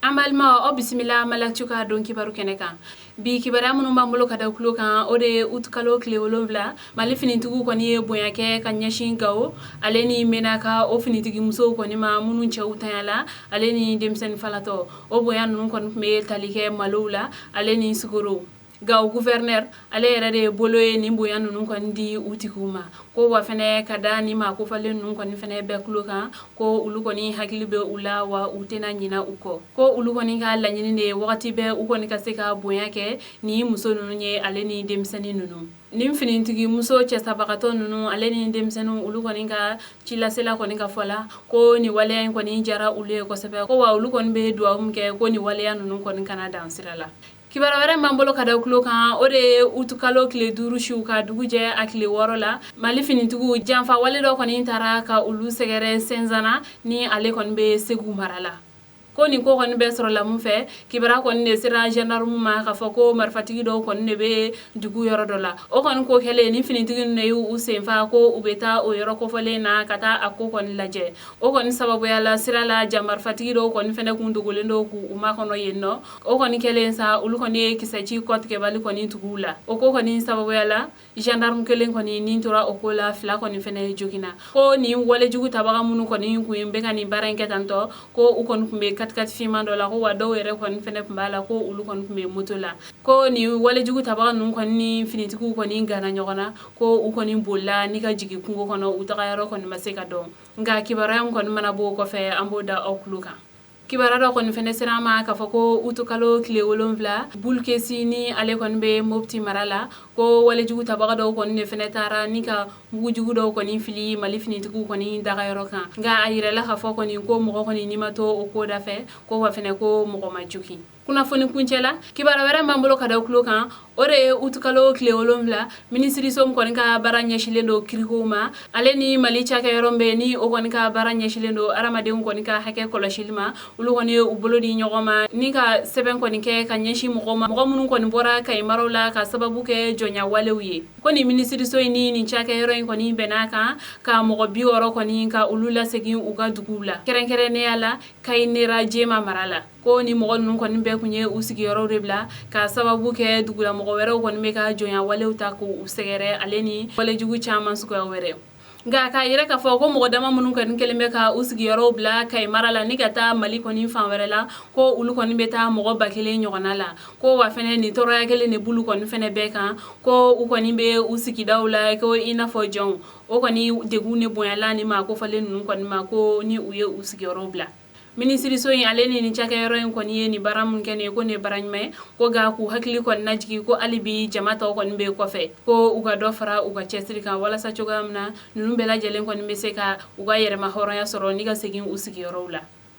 Amalma o bismillah malakchuka don kibaru keneka bi kibara munu mambulo kada kulo kan ode utkalo kle wolonvla mali finitugu koni boyake kanyashin gawo aleni menaka o finitigi muso koni ma munu chawtayala aleni demsen falato o boyan nun kon me talike malula aleni suguru gaw gouverneur ale yere boloye ni boyan nun kon di utikuma ko wa fene kada ni ma ko falen nun kon fene be kulo kan ko ulu koni hakilibe ula wa utena nyina uko ko ulu koni ka lanyini ne wakati be uko ni kaseka boyake ni muso nunu nye ale ni demseni nunu nim finintigi muso chesabakato nunu ale ni demsenu ulu koni ka chilasela koni ka fola ko ni wale koni jara ule ko sebe ko wa ulu koni be duwa umke ko ni wale nunu koni kana dansirala kibara wɛrɛ mbambolo kada kulo kan ode utukalo kile duru shu ka duguje akile worola mali finitugu janfa wale do koni tara ka ulu segere senzana ni ale koni be segu marala ko ni ko koni be soro la mun fe kibara koni ne sira gendarme ma ka fako marfatigi do koni ne be dugu yoro dola o koni ko kele ni finitigi ne yu usenfa ko ubeta o yoro ko fole na kata akko koni laje o koni sababu yala sira la jamar fatigi do koni fene kun dugulendo ku uma kono yenno o koni kele sa ulu koni kisachi kot ke bali koni tugula o ko koni sababu yala gendarme kele koni nintura o ko la fla koni fene jogina ko ni wale jugu tabaga munu koni ku yembe kani baranke tanto ko u koni kumbe kat fima dola ko wado yere kon fene mbala ko ulu kon kumbe motola ko ni wale jugu tabaga nun kon ni finitiku kon ni ngana nyogona ko u kon ni bolla ni ka jigi kungo kono utaka yaro kon maseka do nga kibaram kon mana bo ko fe amboda okluka kibara do kon fene serama ka fako utukalo kile wolonvla bulkesi ni ale kon be mopti marala ko wale jugu tabaga do kon ne fene tara ni ka bugu jugu do kon fili mali finitiku kon ni daga yoro kan nga ayira la ka fako ni ko mo ko ni mato o ko da fe ko wa fene ko mo ko majuki kuna foni kunchela kibara wɛrɛ mbambolo kada kulo kan ore utukalo kile wolonvla ministri som kon ka baranya shilendo kirihoma ale ni mali chaka yorombe ni o kon ka baranya shilendo aramade kon ka hake kolashilma ulu koni ubolo di nyogoma ni ka seben koni ke kanyeshi mugoma mugomun koni bora kay marola ka sababu ke jonya walewiye koni ministri so ni chaka yoroin koni benaka ka mugo bi woro koni ka ulula segin uga dugula keren ne yala kay nera jema marala ko ni mugo nun koni be kunye usigi yoro rebla ka sababu ke dugula mugo wero koni me ka jonya walewta ko usegere aleni wale jugu chaman su ko were nga ka yire ka fo ko mo dama munun kan keleme ka usigi yoro bla kay marala ni kata mali koni fan werela ko ulu koni beta mo bakele nyogona la ko wa fene ni toro ya kele ne bulu koni fene be kan ko u koni be usigi dawla ko ina fo jon o koni degune boyala ni ma ko fale nun koni ma ko ni uye usigi yoro bla ministri so yin aleni ni chaka yoro en koni ni baram kene ko ne baranyme ko ga ku hakli kon najgi ko alibi jamata ko be ko fe ko uga dofara uga chestri kan wala sa chogamna nunu bela jelen kon be seka uga yere ma horo ya soro ni ga segin usigi yoro la